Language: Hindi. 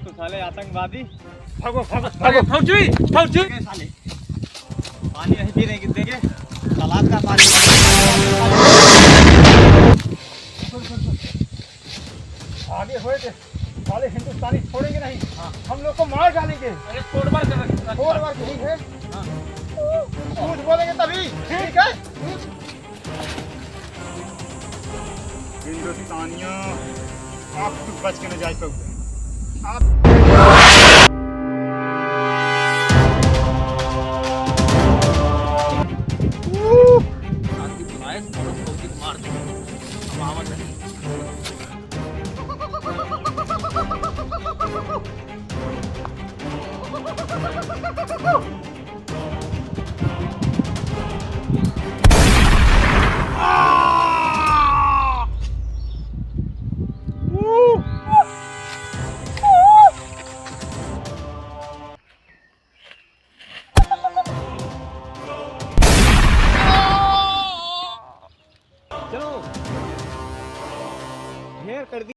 तो साले आतंकवादी। भागो भागो भागो फौजी फौजी साले पानी नहीं पीने की देंगे, तालाब का पानी। आगे होए थे साले हिंदुस्तानी छोड़ेंगे नहीं। हम लोग को मार डालेंगे। अरे कोडवार ठीक है। झूठ बोलेंगे तभी ठीक है। हिंदुस्तानियों आप कुछ बच के न जाए पाओगे आप।